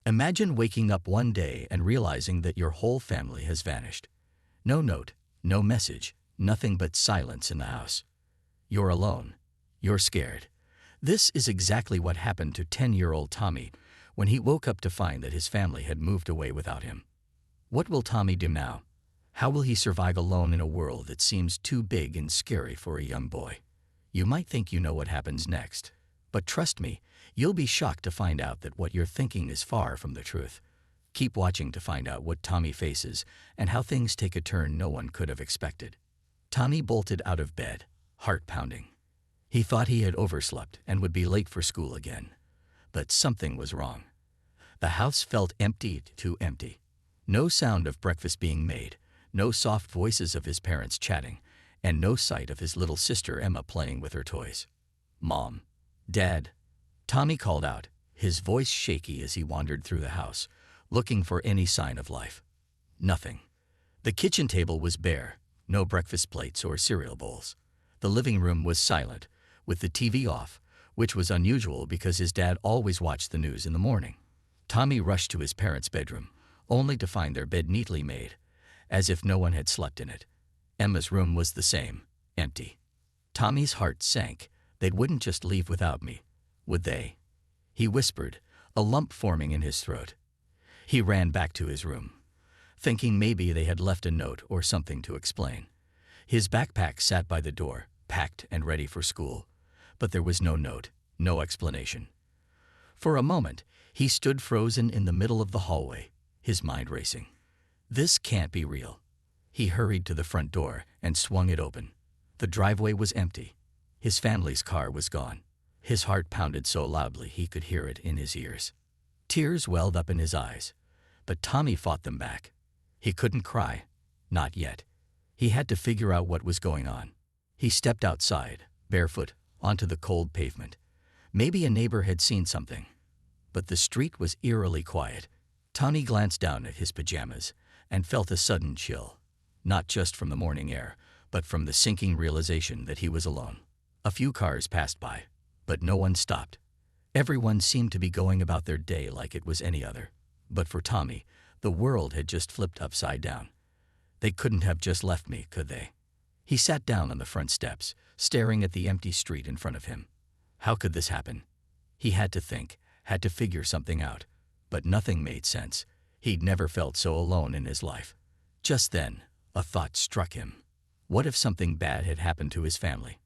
Imagine waking up one day and realizing that your whole family has vanished. No note, no message, nothing but silence in the house. You're alone. You're scared. This is exactly what happened to 10-year-old Tommy when he woke up to find that his family had moved away without him. What will Tommy do now? How will he survive alone in a world that seems too big and scary for a young boy? You might think you know what happens next, but trust me, you'll be shocked to find out that what you're thinking is far from the truth. Keep watching to find out what Tommy faces and how things take a turn no one could have expected. Tommy bolted out of bed, heart pounding. He thought he had overslept and would be late for school again. But something was wrong. The house felt empty, too empty. No sound of breakfast being made, no soft voices of his parents chatting, and no sight of his little sister Emma playing with her toys. "Mom, Dad," Tommy called out, his voice shaky as he wandered through the house, looking for any sign of life. Nothing. The kitchen table was bare, no breakfast plates or cereal bowls. The living room was silent, with the TV off, which was unusual because his dad always watched the news in the morning. Tommy rushed to his parents' bedroom, only to find their bed neatly made, as if no one had slept in it. Emma's room was the same, empty. Tommy's heart sank. They wouldn't just leave without me, would they? He whispered, a lump forming in his throat. He ran back to his room, thinking maybe they had left a note or something to explain. His backpack sat by the door, packed and ready for school, but there was no note, no explanation. For a moment, he stood frozen in the middle of the hallway, his mind racing. This can't be real. He hurried to the front door and swung it open. The driveway was empty. His family's car was gone. His heart pounded so loudly he could hear it in his ears. Tears welled up in his eyes, but Tommy fought them back. He couldn't cry, not yet. He had to figure out what was going on. He stepped outside, barefoot, onto the cold pavement. Maybe a neighbor had seen something. But the street was eerily quiet. Tommy glanced down at his pajamas and felt a sudden chill, not just from the morning air, but from the sinking realization that he was alone. A few cars passed by, but no one stopped. Everyone seemed to be going about their day like it was any other. But for Tommy, the world had just flipped upside down. They couldn't have just left me, could they? He sat down on the front steps, staring at the empty street in front of him. How could this happen? He had to think, had to figure something out, but nothing made sense. He'd never felt so alone in his life. Just then, a thought struck him. What if something bad had happened to his family?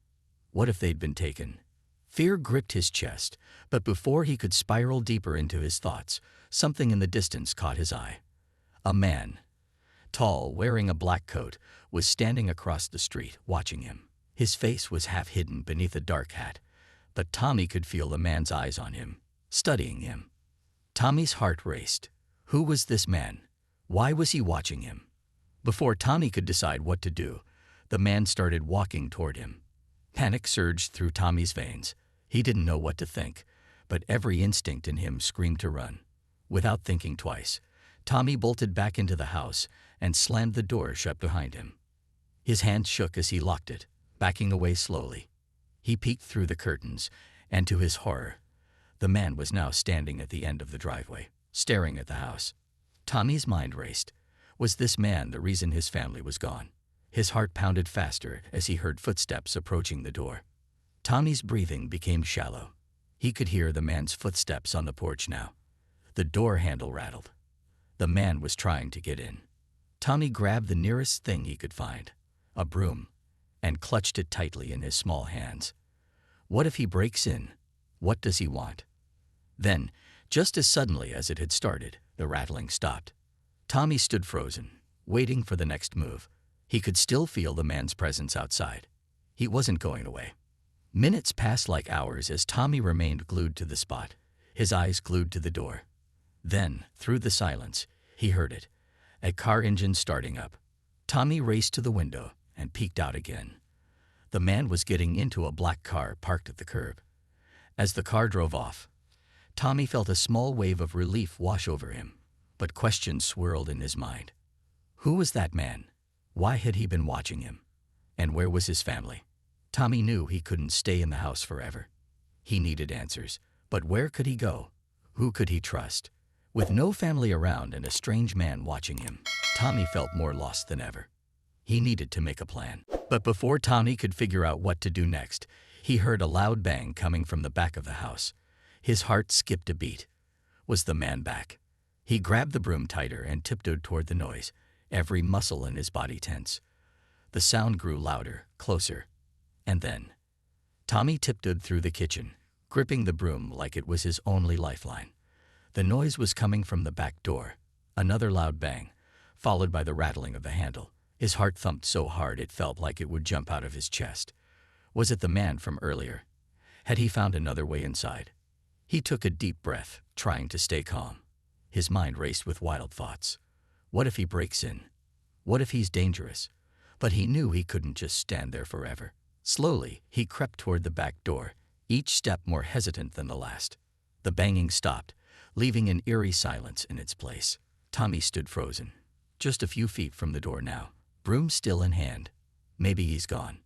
What if they'd been taken? Fear gripped his chest, but before he could spiral deeper into his thoughts, something in the distance caught his eye. A man, tall, wearing a black coat, was standing across the street, watching him. His face was half hidden beneath a dark hat, but Tommy could feel the man's eyes on him, studying him. Tommy's heart raced. Who was this man? Why was he watching him? Before Tommy could decide what to do, the man started walking toward him. Panic surged through Tommy's veins. He didn't know what to think, but every instinct in him screamed to run. Without thinking twice, Tommy bolted back into the house and slammed the door shut behind him. His hand shook as he locked it, backing away slowly. He peeked through the curtains, and to his horror, the man was now standing at the end of the driveway, staring at the house. Tommy's mind raced. Was this man the reason his family was gone? His heart pounded faster as he heard footsteps approaching the door. Tommy's breathing became shallow. He could hear the man's footsteps on the porch now. The door handle rattled. The man was trying to get in. Tommy grabbed the nearest thing he could find, a broom, and clutched it tightly in his small hands. What if he breaks in? What does he want? Then, just as suddenly as it had started, the rattling stopped. Tommy stood frozen, waiting for the next move. He could still feel the man's presence outside. He wasn't going away. Minutes passed like hours as Tommy remained glued to the spot, his eyes glued to the door. Then, through the silence, he heard it, a car engine starting up. Tommy raced to the window and peeked out again. The man was getting into a black car parked at the curb. As the car drove off, Tommy felt a small wave of relief wash over him, but questions swirled in his mind. Who was that man? Why had he been watching him? And where was his family? Tommy knew he couldn't stay in the house forever. He needed answers, but where could he go? Who could he trust? With no family around and a strange man watching him, Tommy felt more lost than ever. He needed to make a plan. But before Tommy could figure out what to do next, he heard a loud bang coming from the back of the house. His heart skipped a beat. Was the man back? He grabbed the broom tighter and tiptoed toward the noise, every muscle in his body tense. The sound grew louder, closer, and then Tommy tiptoed through the kitchen, gripping the broom like it was his only lifeline. The noise was coming from the back door. Another loud bang, followed by the rattling of the handle. His heart thumped so hard it felt like it would jump out of his chest. Was it the man from earlier? Had he found another way inside? He took a deep breath, trying to stay calm. His mind raced with wild thoughts. What if he breaks in? What if he's dangerous? But he knew he couldn't just stand there forever. Slowly, he crept toward the back door, each step more hesitant than the last. The banging stopped, leaving an eerie silence in its place. Tommy stood frozen, just a few feet from the door now, broom still in hand. Maybe he's gone,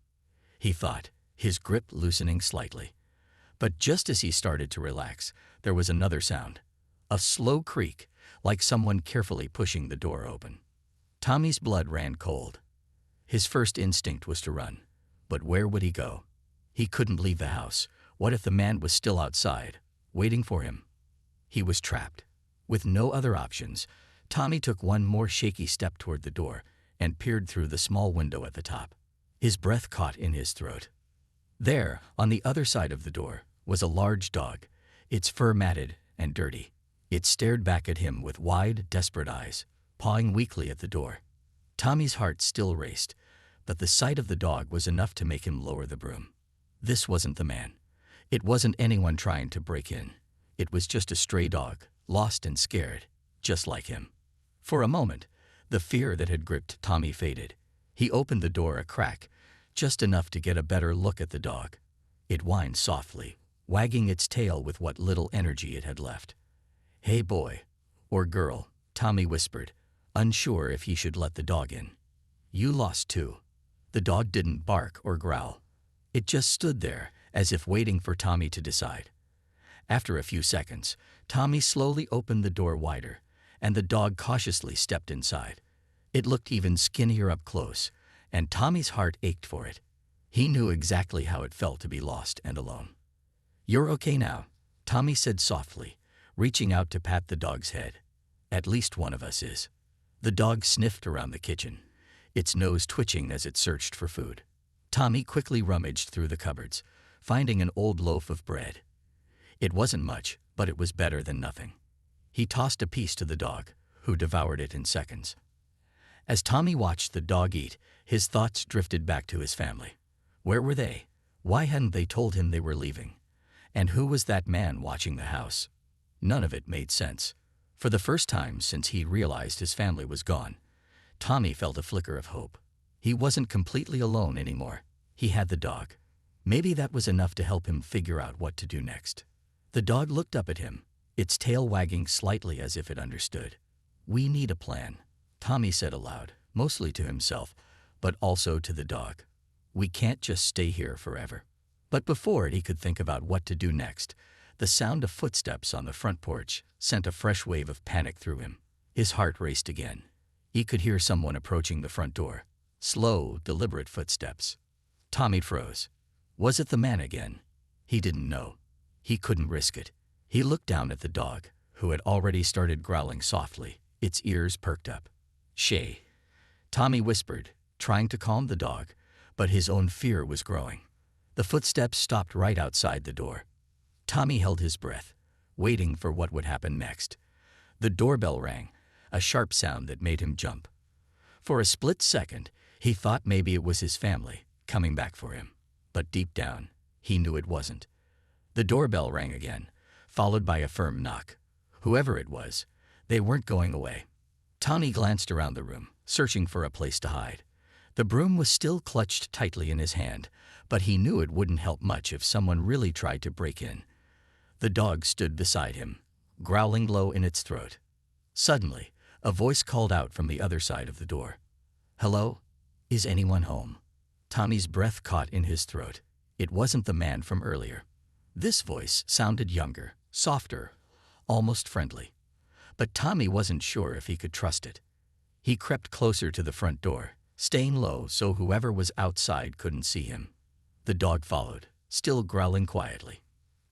he thought, his grip loosening slightly. But just as he started to relax, there was another sound. A slow creak, like someone carefully pushing the door open. Tommy's blood ran cold. His first instinct was to run. But where would he go? He couldn't leave the house. What if the man was still outside, waiting for him? He was trapped. With no other options, Tommy took one more shaky step toward the door and peered through the small window at the top. His breath caught in his throat. There, on the other side of the door, was a large dog, its fur matted and dirty. It stared back at him with wide, desperate eyes, pawing weakly at the door. Tommy's heart still raced, but the sight of the dog was enough to make him lower the broom. This wasn't the man. It wasn't anyone trying to break in. It was just a stray dog, lost and scared, just like him. For a moment, the fear that had gripped Tommy faded. He opened the door a crack, just enough to get a better look at the dog. It whined softly, wagging its tail with what little energy it had left. "Hey boy," or "girl," Tommy whispered, unsure if he should let the dog in. "You lost too." The dog didn't bark or growl. It just stood there, as if waiting for Tommy to decide. After a few seconds, Tommy slowly opened the door wider, and the dog cautiously stepped inside. It looked even skinnier up close, and Tommy's heart ached for it. He knew exactly how it felt to be lost and alone. "You're okay now," Tommy said softly, reaching out to pat the dog's head. "At least one of us is." The dog sniffed around the kitchen, its nose twitching as it searched for food. Tommy quickly rummaged through the cupboards, finding an old loaf of bread. It wasn't much, but it was better than nothing. He tossed a piece to the dog, who devoured it in seconds. As Tommy watched the dog eat, his thoughts drifted back to his family. Where were they? Why hadn't they told him they were leaving? And who was that man watching the house? None of it made sense. For the first time since he realized his family was gone, Tommy felt a flicker of hope. He wasn't completely alone anymore. He had the dog. Maybe that was enough to help him figure out what to do next. The dog looked up at him, its tail wagging slightly as if it understood. "We need a plan," Tommy said aloud, mostly to himself, but also to the dog. "We can't just stay here forever." But before he could think about what to do next, the sound of footsteps on the front porch sent a fresh wave of panic through him. His heart raced again. He could hear someone approaching the front door. Slow, deliberate footsteps. Tommy froze. Was it the man again? He didn't know. He couldn't risk it. He looked down at the dog, who had already started growling softly, its ears perked up. "Shay," Tommy whispered, trying to calm the dog, but his own fear was growing. The footsteps stopped right outside the door. Tommy held his breath, waiting for what would happen next. The doorbell rang, a sharp sound that made him jump. For a split second, he thought maybe it was his family coming back for him. But deep down, he knew it wasn't. The doorbell rang again, followed by a firm knock. Whoever it was, they weren't going away. Tommy glanced around the room, searching for a place to hide. The broom was still clutched tightly in his hand, but he knew it wouldn't help much if someone really tried to break in. The dog stood beside him, growling low in its throat. Suddenly, a voice called out from the other side of the door. "Hello? Is anyone home?" Tommy's breath caught in his throat. It wasn't the man from earlier. This voice sounded younger, softer, almost friendly. But Tommy wasn't sure if he could trust it. He crept closer to the front door, staying low so whoever was outside couldn't see him. The dog followed, still growling quietly.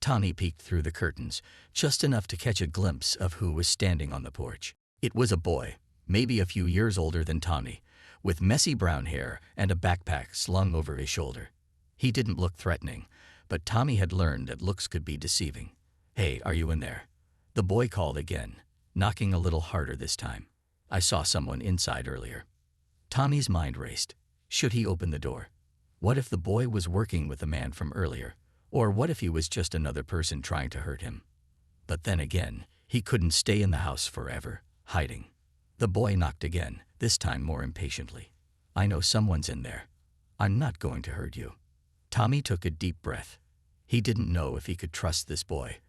Tommy peeked through the curtains, just enough to catch a glimpse of who was standing on the porch. It was a boy, maybe a few years older than Tommy, with messy brown hair and a backpack slung over his shoulder. He didn't look threatening, but Tommy had learned that looks could be deceiving. "Hey, are you in there?" The boy called again, knocking a little harder this time. "I saw someone inside earlier." Tommy's mind raced. Should he open the door? What if the boy was working with the man from earlier? Or what if he was just another person trying to hurt him? But then again, he couldn't stay in the house forever, hiding. The boy knocked again, this time more impatiently. "I know someone's in there. I'm not going to hurt you." Tommy took a deep breath. He didn't know if he could trust this boy,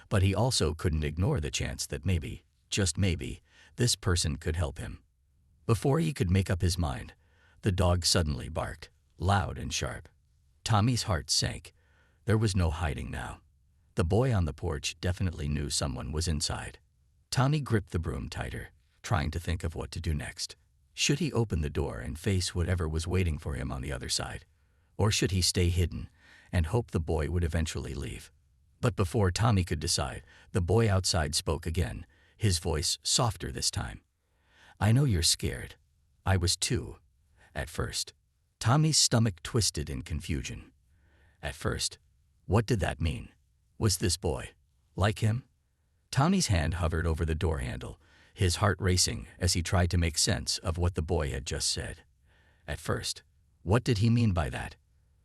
but he also couldn't ignore the chance that maybe, just maybe, this person could help him. Before he could make up his mind, the dog suddenly barked, loud and sharp. Tommy's heart sank. There was no hiding now. The boy on the porch definitely knew someone was inside. Tommy gripped the broom tighter, trying to think of what to do next. Should he open the door and face whatever was waiting for him on the other side? Or should he stay hidden and hope the boy would eventually leave? But before Tommy could decide, the boy outside spoke again, his voice softer this time. "I know you're scared. I was too, at first." Tommy's stomach twisted in confusion. At first, what did that mean? Was this boy like him? Tommy's hand hovered over the door handle, his heart racing as he tried to make sense of what the boy had just said. At first, what did he mean by that?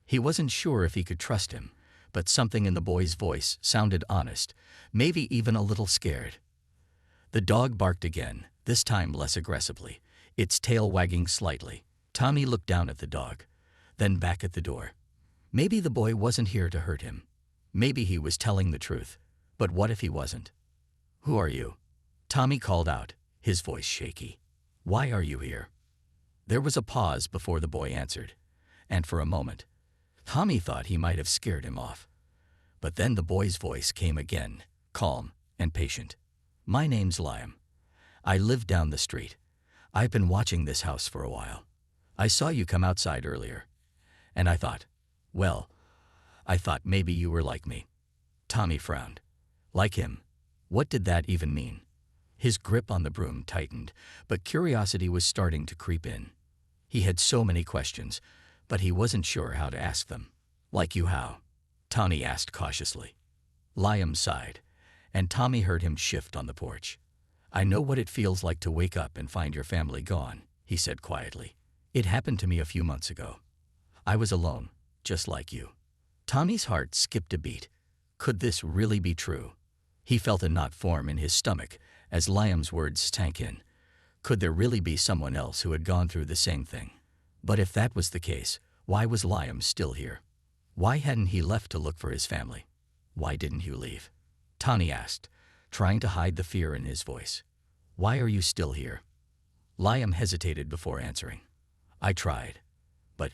He wasn't sure if he could trust him, but something in the boy's voice sounded honest, maybe even a little scared. The dog barked again, this time less aggressively, its tail wagging slightly. Tommy looked down at the dog, then back at the door. Maybe the boy wasn't here to hurt him. Maybe he was telling the truth. But what if he wasn't? "Who are you?" Tommy called out, his voice shaky. "Why are you here?" There was a pause before the boy answered, and for a moment, Tommy thought he might have scared him off. But then the boy's voice came again, calm and patient. "My name's Liam. I live down the street. I've been watching this house for a while. I saw you come outside earlier, and I thought maybe you were like me." Tommy frowned. Like him? What did that even mean? His grip on the broom tightened, but curiosity was starting to creep in. He had so many questions, but he wasn't sure how to ask them. "Like you how?" Tommy asked cautiously. Liam sighed, and Tommy heard him shift on the porch. "I know what it feels like to wake up and find your family gone," he said quietly. "It happened to me a few months ago. I was alone, just like you." Tommy's heart skipped a beat. Could this really be true? He felt a knot form in his stomach as Liam's words sank in. Could there really be someone else who had gone through the same thing? But if that was the case, why was Liam still here? Why hadn't he left to look for his family? "Why didn't you leave?" Tommy asked, trying to hide the fear in his voice. "Why are you still here?" Liam hesitated before answering. "I tried, but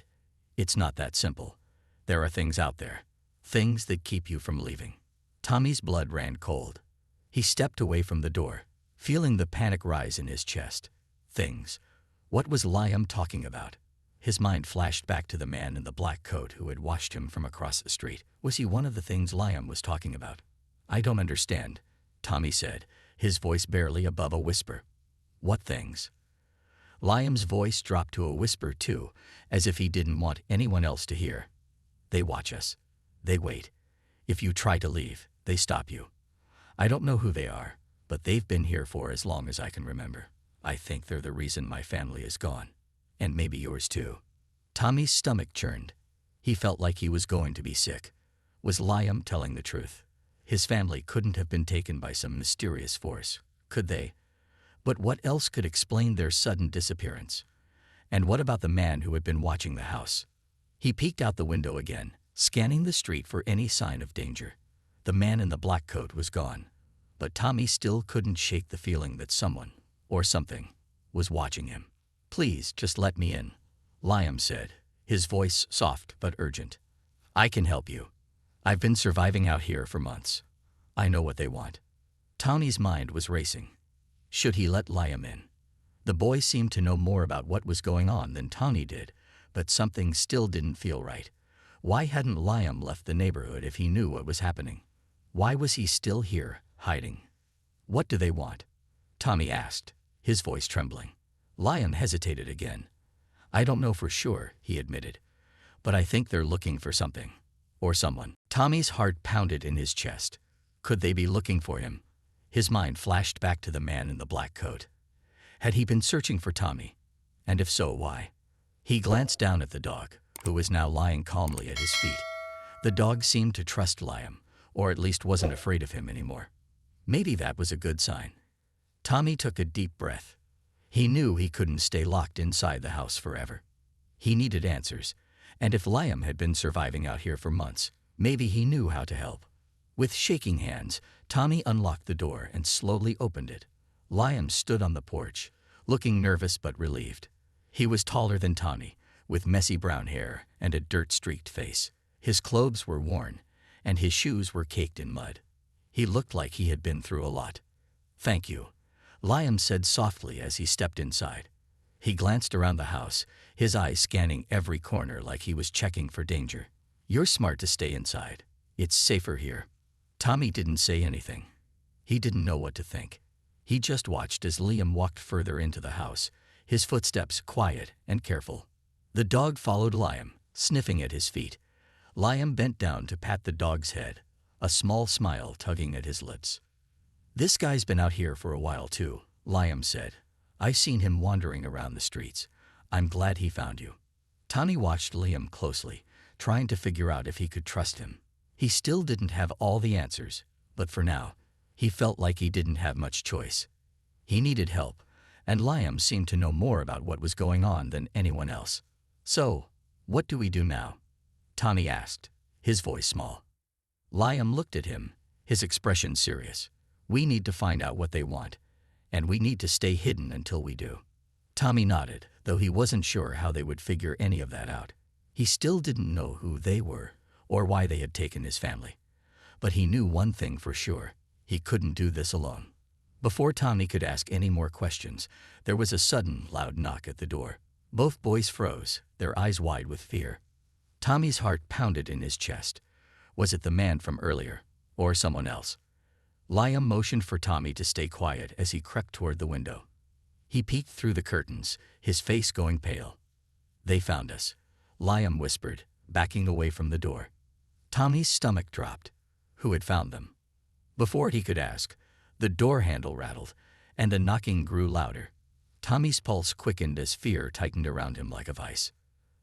it's not that simple. There are things out there, things that keep you from leaving." Tommy's blood ran cold. He stepped away from the door, feeling the panic rise in his chest. Things. What was Liam talking about? His mind flashed back to the man in the black coat who had watched him from across the street. Was he one of the things Liam was talking about? "I don't understand," Tommy said, his voice barely above a whisper. "What things?" Liam's voice dropped to a whisper too, as if he didn't want anyone else to hear. "They watch us. They wait. If you try to leave, they stop you. I don't know who they are, but they've been here for as long as I can remember. I think they're the reason my family is gone. And maybe yours too." Tommy's stomach churned. He felt like he was going to be sick. Was Liam telling the truth? His family couldn't have been taken by some mysterious force, could they? But what else could explain their sudden disappearance? And what about the man who had been watching the house? He peeked out the window again, scanning the street for any sign of danger. The man in the black coat was gone, but Tommy still couldn't shake the feeling that someone, or something, was watching him. "Please, just let me in," Liam said, his voice soft but urgent. "I can help you. I've been surviving out here for months. I know what they want." Tommy's mind was racing. Should he let Liam in? The boy seemed to know more about what was going on than Tommy did, but something still didn't feel right. Why hadn't Liam left the neighborhood if he knew what was happening? Why was he still here, hiding? What do they want? Tommy asked, his voice trembling. Liam hesitated again. I don't know for sure, he admitted, but I think they're looking for something. Or someone. Tommy's heart pounded in his chest. Could they be looking for him? His mind flashed back to the man in the black coat. Had he been searching for Tommy? And if so, why? He glanced down at the dog, who was now lying calmly at his feet. The dog seemed to trust Liam, or at least wasn't afraid of him anymore. Maybe that was a good sign. Tommy took a deep breath. He knew he couldn't stay locked inside the house forever. He needed answers, and if Liam had been surviving out here for months, maybe he knew how to help. With shaking hands, Tommy unlocked the door and slowly opened it. Liam stood on the porch, looking nervous but relieved. He was taller than Tommy, with messy brown hair and a dirt-streaked face. His clothes were worn, and his shoes were caked in mud. He looked like he had been through a lot. Thank you, Liam said softly as he stepped inside. He glanced around the house, his eyes scanning every corner like he was checking for danger. You're smart to stay inside. It's safer here. Tommy didn't say anything. He didn't know what to think. He just watched as Liam walked further into the house, his footsteps quiet and careful. The dog followed Liam, sniffing at his feet. Liam bent down to pat the dog's head, a small smile tugging at his lips. This guy's been out here for a while too, Liam said. I've seen him wandering around the streets. I'm glad he found you. Tommy watched Liam closely, trying to figure out if he could trust him. He still didn't have all the answers, but for now, he felt like he didn't have much choice. He needed help, and Liam seemed to know more about what was going on than anyone else. So, what do we do now? Tommy asked, his voice small. Liam looked at him, his expression serious. We need to find out what they want, and we need to stay hidden until we do. Tommy nodded, though he wasn't sure how they would figure any of that out. He still didn't know who they were or why they had taken his family. But he knew one thing for sure. He couldn't do this alone. Before Tommy could ask any more questions, there was a sudden, loud knock at the door. Both boys froze, their eyes wide with fear. Tommy's heart pounded in his chest. Was it the man from earlier, or someone else? Liam motioned for Tommy to stay quiet as he crept toward the window. He peeked through the curtains, his face going pale. They found us, Liam whispered, backing away from the door. Tommy's stomach dropped. Who had found them? Before he could ask, the door handle rattled, and the knocking grew louder. Tommy's pulse quickened as fear tightened around him like a vice.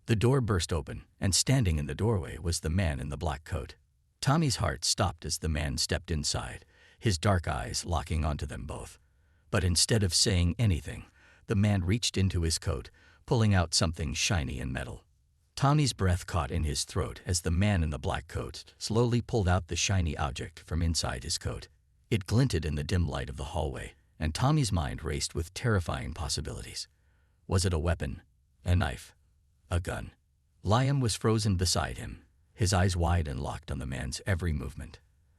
The door burst open, and standing in the doorway was the man in the black coat. Tommy's heart stopped as the man stepped inside, his dark eyes locking onto them both. But instead of saying anything, the man reached into his coat, pulling out something shiny and metal. Tommy's breath caught in his throat as the man in the black coat slowly pulled out the shiny object from inside his coat. It glinted in the dim light of the hallway, and Tommy's mind raced with terrifying possibilities. Was it a weapon? A knife? A gun? Liam was frozen beside him, his eyes wide and locked on the man's every movement.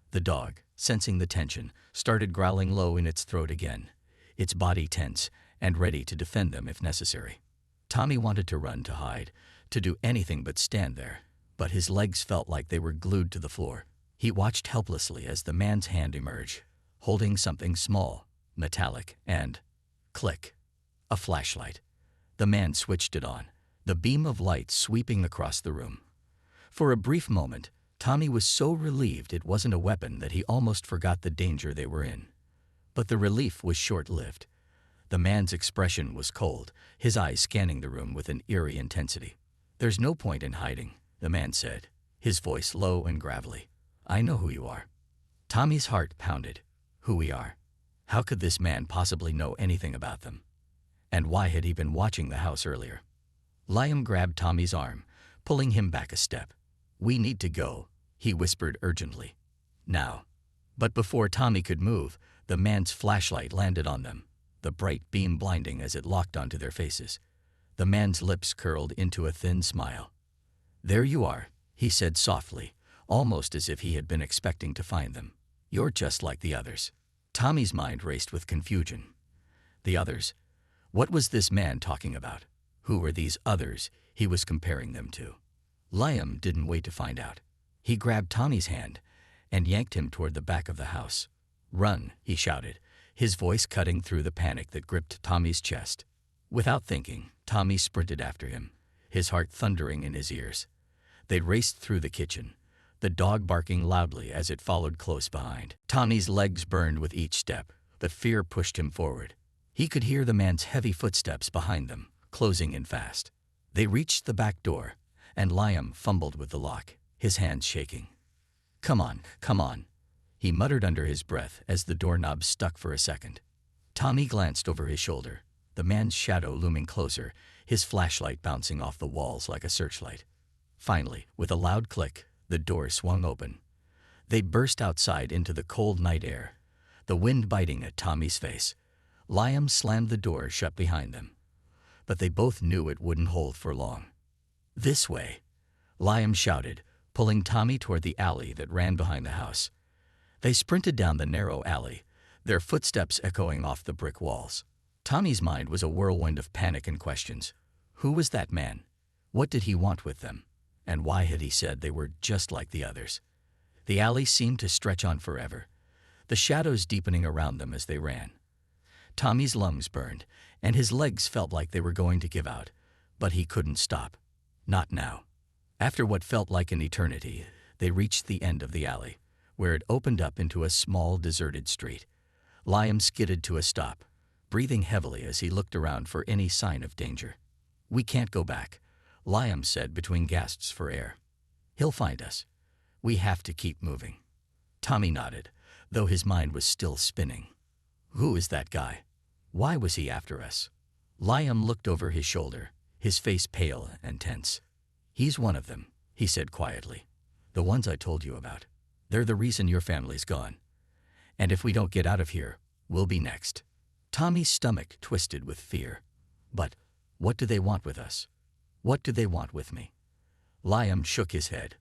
The dog, sensing the tension, started growling low in its throat again, its body tense and ready to defend them if necessary. Tommy wanted to run, to hide, to do anything but stand there, but his legs felt like they were glued to the floor. He watched helplessly as the man's hand emerged, holding something small, metallic, and click. A flashlight. The man switched it on, the beam of light sweeping across the room. For a brief moment, Tommy was so relieved it wasn't a weapon that he almost forgot the danger they were in. But the relief was short-lived. The man's expression was cold, his eyes scanning the room with an eerie intensity. There's no point in hiding, the man said, his voice low and gravelly. I know who you are. Tommy's heart pounded. Who we are? How could this man possibly know anything about them? And why had he been watching the house earlier? Liam grabbed Tommy's arm, pulling him back a step. We need to go, he whispered urgently. Now. But before Tommy could move, the man's flashlight landed on them, the bright beam blinding as it locked onto their faces. The man's lips curled into a thin smile. There you are, he said softly, almost as if he had been expecting to find them. You're just like the others. Tommy's mind raced with confusion. The others. What was this man talking about? Who were these others he was comparing them to? Liam didn't wait to find out. He grabbed Tommy's hand and yanked him toward the back of the house. "Run," he shouted, his voice cutting through the panic that gripped Tommy's chest. Without thinking, Tommy sprinted after him, his heart thundering in his ears. They raced through the kitchen, the dog barking loudly as it followed close behind. Tommy's legs burned with each step. The fear pushed him forward. He could hear the man's heavy footsteps behind them, closing in fast. They reached the back door, and Liam fumbled with the lock, his hands shaking. Come on," he muttered under his breath as the doorknob stuck for a second. Tommy glanced over his shoulder, the man's shadow looming closer, his flashlight bouncing off the walls like a searchlight. Finally, with a loud click, the door swung open. They burst outside into the cold night air, the wind biting at Tommy's face. Liam slammed the door shut behind them, but they both knew it wouldn't hold for long. "This way," Liam shouted, pulling Tommy toward the alley that ran behind the house. They sprinted down the narrow alley, their footsteps echoing off the brick walls. Tommy's mind was a whirlwind of panic and questions. Who was that man? What did he want with them? And why had he said they were just like the others? The alley seemed to stretch on forever, the shadows deepening around them as they ran. Tommy's lungs burned, and his legs felt like they were going to give out, but he couldn't stop. Not now. After what felt like an eternity, they reached the end of the alley, where it opened up into a small, deserted street. Liam skidded to a stop, breathing heavily as he looked around for any sign of danger. "We can't go back," Liam said between gasps for air. "He'll find us. We have to keep moving." Tommy nodded, though his mind was still spinning. Who is that guy? Why was he after us? Liam looked over his shoulder, his face pale and tense. "He's one of them," he said quietly. "The ones I told you about. They're the reason your family's gone. And if we don't get out of here, we'll be next." Tommy's stomach twisted with fear. "But what do they want with us? What do they want with me?" Liam shook his head.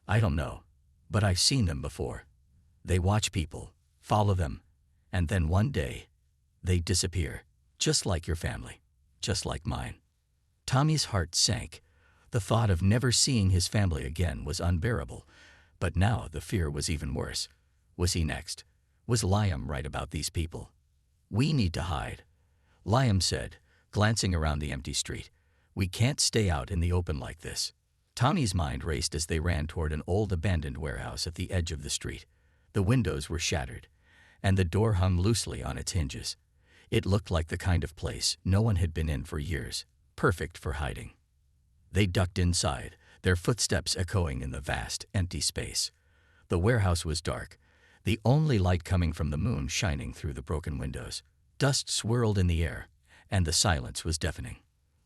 "I don't know, but I've seen them before. They watch people, follow them, and then one day, they disappear, just like your family, just like mine." Tommy's heart sank. The thought of never seeing his family again was unbearable, but now the fear was even worse. Was he next? Was Liam right about these people? "We need to hide," Liam said, glancing around the empty street. "We can't stay out in the open like this." Tommy's mind raced as they ran toward an old abandoned warehouse at the edge of the street. The windows were shattered, and the door hung loosely on its hinges. It looked like the kind of place no one had been in for years, perfect for hiding. They ducked inside, their footsteps echoing in the vast, empty space. The warehouse was dark, the only light coming from the moon shining through the broken windows. Dust swirled in the air, and the silence was deafening.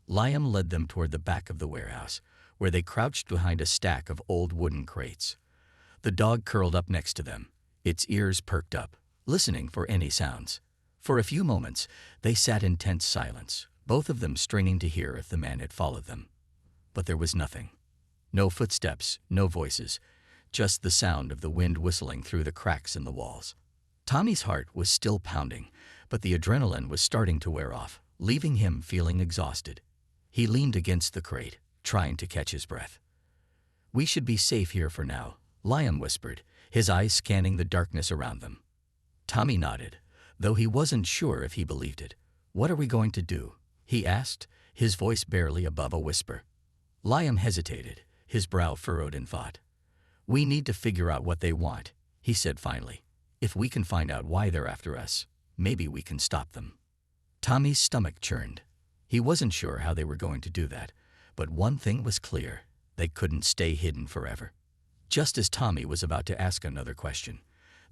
Liam led them toward the back of the warehouse, where they crouched behind a stack of old wooden crates. The dog curled up next to them, its ears perked up, listening for any sounds. For a few moments, they sat in tense silence, both of them straining to hear if the man had followed them. But there was nothing. No footsteps, no voices, just the sound of the wind whistling through the cracks in the walls. Tommy's heart was still pounding, but the adrenaline was starting to wear off, leaving him feeling exhausted. He leaned against the crate, trying to catch his breath. "We should be safe here for now," Liam whispered, his eyes scanning the darkness around them. Tommy nodded, though he wasn't sure if he believed it. "What are we going to do?" he asked, his voice barely above a whisper. Liam hesitated, his brow furrowed in thought. "We need to figure out what they want," he said finally. "If we can find out why they're after us, maybe we can stop them." Tommy's stomach churned. He wasn't sure how they were going to do that, but one thing was clear: they couldn't stay hidden forever. Just as Tommy was about to ask another question,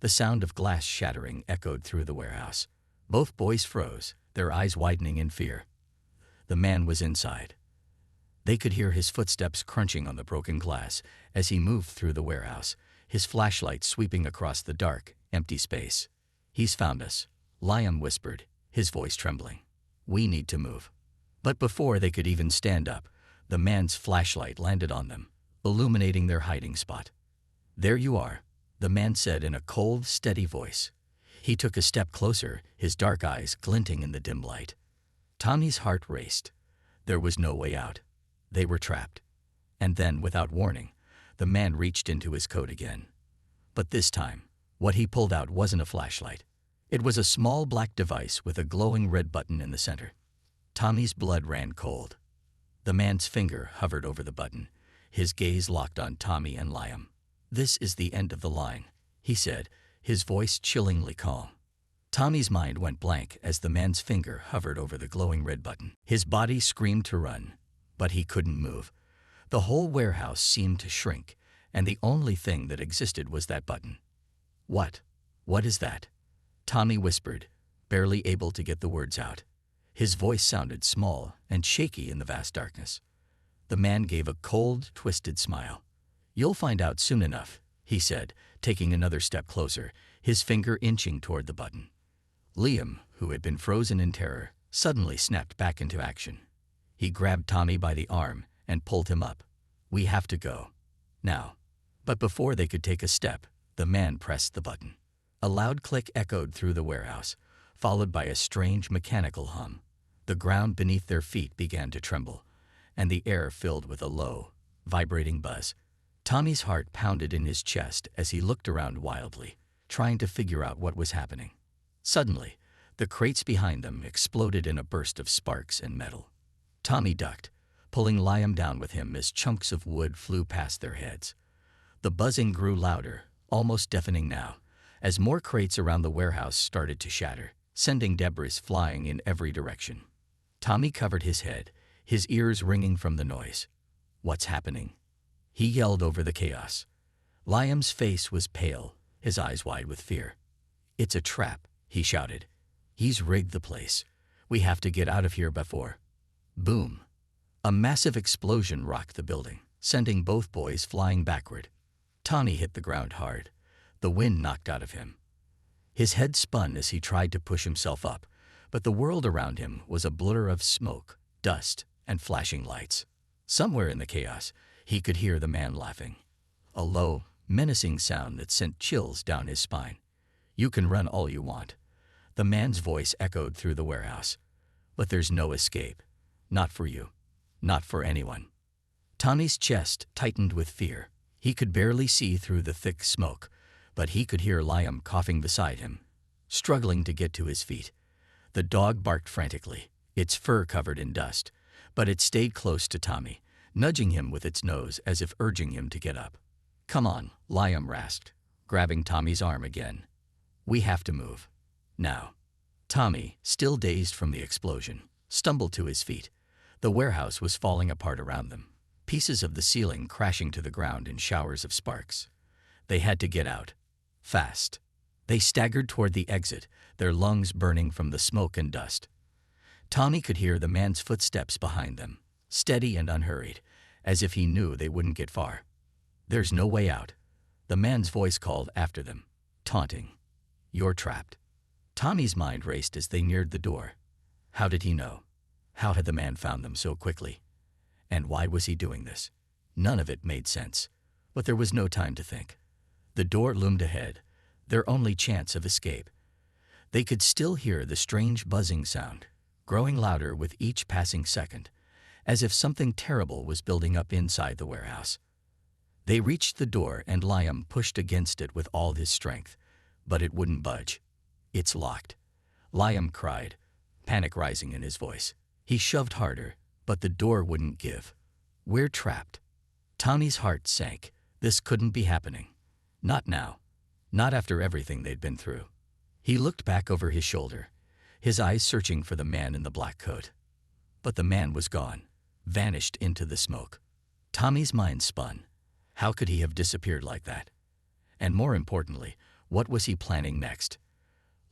the sound of glass shattering echoed through the warehouse. Both boys froze, their eyes widening in fear. The man was inside. They could hear his footsteps crunching on the broken glass as he moved through the warehouse, his flashlight sweeping across the dark, empty space. "He's found us," Liam whispered, his voice trembling. "We need to move." But before they could even stand up, the man's flashlight landed on them, illuminating their hiding spot. "There you are," the man said in a cold, steady voice. He took a step closer, his dark eyes glinting in the dim light. Tommy's heart raced. There was no way out. They were trapped. And then, without warning, the man reached into his coat again. But this time, what he pulled out wasn't a flashlight. It was a small black device with a glowing red button in the center. Tommy's blood ran cold. The man's finger hovered over the button, his gaze locked on Tommy and Liam. "This is the end of the line," he said, his voice chillingly calm. Tommy's mind went blank as the man's finger hovered over the glowing red button. His body screamed to run, but he couldn't move. The whole warehouse seemed to shrink, and the only thing that existed was that button. "What? What is that?" Tommy whispered, barely able to get the words out. His voice sounded small and shaky in the vast darkness. The man gave a cold, twisted smile. "You'll find out soon enough," he said, taking another step closer, his finger inching toward the button. Liam, who had been frozen in terror, suddenly snapped back into action. He grabbed Tommy by the arm and pulled him up. "We have to go. Now." But before they could take a step, the man pressed the button. A loud click echoed through the warehouse, followed by a strange mechanical hum. The ground beneath their feet began to tremble, and the air filled with a low, vibrating buzz. Tommy's heart pounded in his chest as he looked around wildly, trying to figure out what was happening. Suddenly, the crates behind them exploded in a burst of sparks and metal. Tommy ducked, pulling Liam down with him as chunks of wood flew past their heads. The buzzing grew louder, almost deafening now, as more crates around the warehouse started to shatter, sending debris flying in every direction. Tommy covered his head, his ears ringing from the noise. "What's happening?" he yelled over the chaos. Liam's face was pale, his eyes wide with fear. "It's a trap," he shouted. "He's rigged the place. We have to get out of here before." Boom! A massive explosion rocked the building, sending both boys flying backward. Tommy hit the ground hard. The wind knocked out of him. His head spun as he tried to push himself up, but the world around him was a blur of smoke, dust, and flashing lights. Somewhere in the chaos, he could hear the man laughing. A low, menacing sound that sent chills down his spine. "You can run all you want." The man's voice echoed through the warehouse. "But there's no escape. Not for you. Not for anyone." Tommy's chest tightened with fear. He could barely see through the thick smoke, but he could hear Liam coughing beside him, struggling to get to his feet. The dog barked frantically, its fur covered in dust, but it stayed close to Tommy, nudging him with its nose as if urging him to get up. "Come on," Liam rasped, grabbing Tommy's arm again. "We have to move. Now." Tommy, still dazed from the explosion, stumbled to his feet. The warehouse was falling apart around them, pieces of the ceiling crashing to the ground in showers of sparks. They had to get out. Fast. They staggered toward the exit, their lungs burning from the smoke and dust. Tommy could hear the man's footsteps behind them, steady and unhurried, as if he knew they wouldn't get far. "There's no way out." The man's voice called after them, taunting. "You're trapped." Tommy's mind raced as they neared the door. How did he know? How had the man found them so quickly? And why was he doing this? None of it made sense, but there was no time to think. The door loomed ahead, their only chance of escape. They could still hear the strange buzzing sound, growing louder with each passing second, as if something terrible was building up inside the warehouse. They reached the door and Liam pushed against it with all his strength, but it wouldn't budge. "It's locked," Liam cried, panic rising in his voice. He shoved harder, but the door wouldn't give. "We're trapped." Tommy's heart sank. This couldn't be happening. Not now. Not after everything they'd been through. He looked back over his shoulder, his eyes searching for the man in the black coat. But the man was gone, vanished into the smoke. Tommy's mind spun. How could he have disappeared like that? And more importantly, what was he planning next?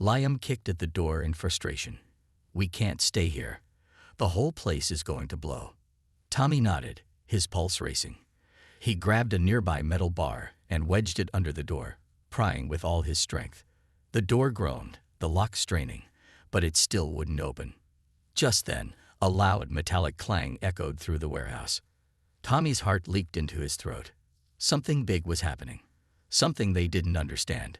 Liam kicked at the door in frustration. "We can't stay here. The whole place is going to blow." Tommy nodded, his pulse racing. He grabbed a nearby metal bar and wedged it under the door, prying with all his strength. The door groaned, the lock straining, but it still wouldn't open. Just then, a loud metallic clang echoed through the warehouse. Tommy's heart leaped into his throat. Something big was happening. Something they didn't understand.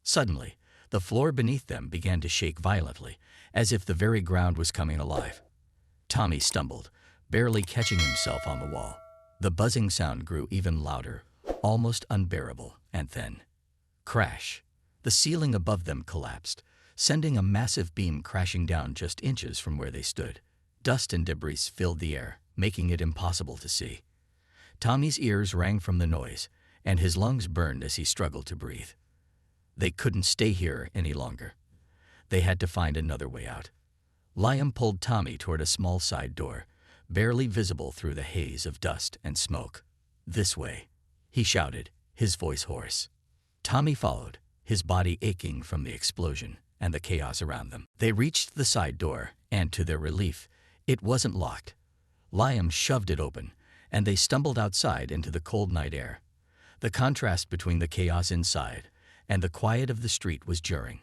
Suddenly, The floor beneath them began to shake violently, as if the very ground was coming alive. Tommy stumbled, barely catching himself on the wall. The buzzing sound grew even louder, almost unbearable, and then, crash! The ceiling above them collapsed, sending a massive beam crashing down just inches from where they stood. Dust and debris filled the air, making it impossible to see. Tommy's ears rang from the noise, and his lungs burned as he struggled to breathe. They couldn't stay here any longer. They had to find another way out. Liam pulled Tommy toward a small side door, barely visible through the haze of dust and smoke. "This way," he shouted, his voice hoarse. Tommy followed, his body aching from the explosion and the chaos around them. They reached the side door, and to their relief, it wasn't locked. Liam shoved it open, and they stumbled outside into the cold night air. The contrast between the chaos inside and the quiet of the street was jarring.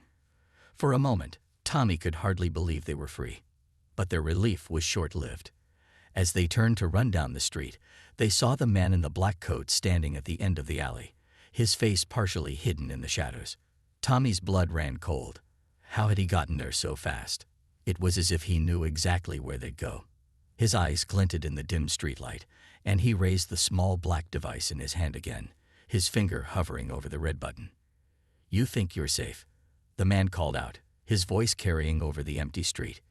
For a moment, Tommy could hardly believe they were free. But their relief was short-lived. As they turned to run down the street, they saw the man in the black coat standing at the end of the alley, his face partially hidden in the shadows. Tommy's blood ran cold. How had he gotten there so fast? It was as if he knew exactly where they'd go. His eyes glinted in the dim streetlight, and he raised the small black device in his hand again, his finger hovering over the red button. "You think you're safe?" the man called out, his voice carrying over the empty street.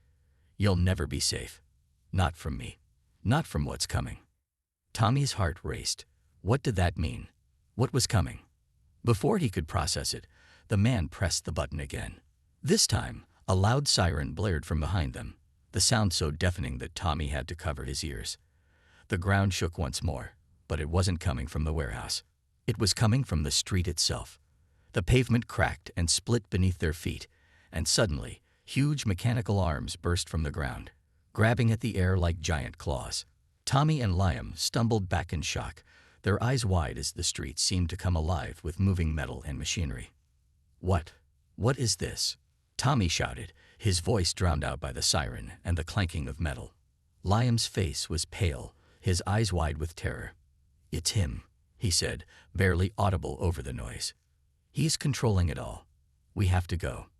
"You'll never be safe. Not from me. Not from what's coming." Tommy's heart raced. What did that mean? What was coming? Before he could process it, the man pressed the button again. This time, a loud siren blared from behind them, the sound so deafening that Tommy had to cover his ears. The ground shook once more, but it wasn't coming from the warehouse. It was coming from the street itself. The pavement cracked and split beneath their feet, and suddenly, huge mechanical arms burst from the ground, grabbing at the air like giant claws. Tommy and Liam stumbled back in shock, their eyes wide as the street seemed to come alive with moving metal and machinery. What is this?" Tommy shouted, his voice drowned out by the siren and the clanking of metal. Liam's face was pale, his eyes wide with terror. "It's him," he said, barely audible over the noise. "He's controlling it all. We have to go.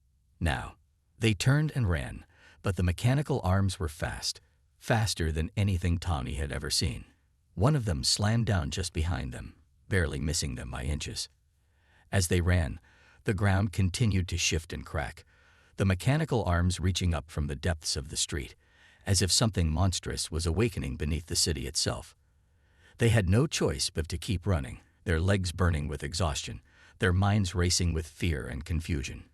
Now." They turned and ran, but the mechanical arms were fast, faster than anything Tommy had ever seen. One of them slammed down just behind them, barely missing them by inches. As they ran, the ground continued to shift and crack, the mechanical arms reaching up from the depths of the street, as if something monstrous was awakening beneath the city itself. They had no choice but to keep running, their legs burning with exhaustion, their minds racing with fear and confusion.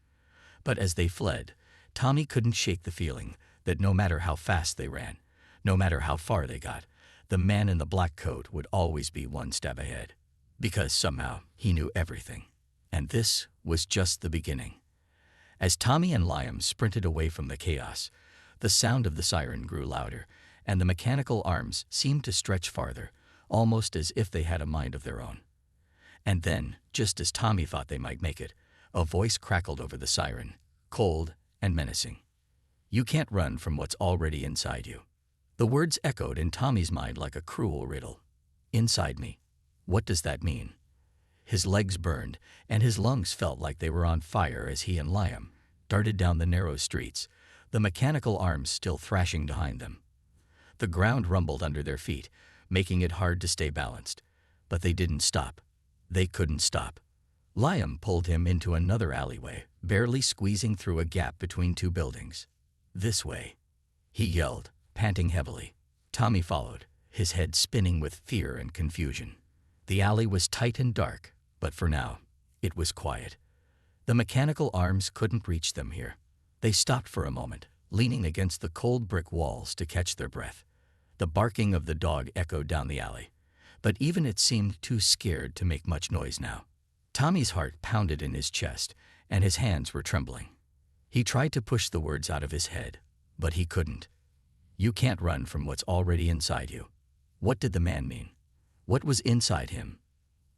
But as they fled, Tommy couldn't shake the feeling that no matter how fast they ran, no matter how far they got, the man in the black coat would always be one step ahead. Because somehow he knew everything. And this was just the beginning. As Tommy and Liam sprinted away from the chaos, the sound of the siren grew louder, and the mechanical arms seemed to stretch farther, almost as if they had a mind of their own. And then, just as Tommy thought they might make it, a voice crackled over the siren, cold and menacing. "You can't run from what's already inside you." The words echoed in Tommy's mind like a cruel riddle. Inside me? What does that mean? His legs burned, and his lungs felt like they were on fire as he and Liam darted down the narrow streets, the mechanical arms still thrashing behind them. The ground rumbled under their feet, making it hard to stay balanced. But they didn't stop. They couldn't stop. Liam pulled him into another alleyway, barely squeezing through a gap between two buildings. "This way," he yelled, panting heavily. Tommy followed, his head spinning with fear and confusion. The alley was tight and dark, but for now, it was quiet. The mechanical arms couldn't reach them here. They stopped for a moment, leaning against the cold brick walls to catch their breath. The barking of the dog echoed down the alley, but even it seemed too scared to make much noise now. Tommy's heart pounded in his chest, and his hands were trembling. He tried to push the words out of his head, but he couldn't. "You can't run from what's already inside you." What did the man mean? What was inside him?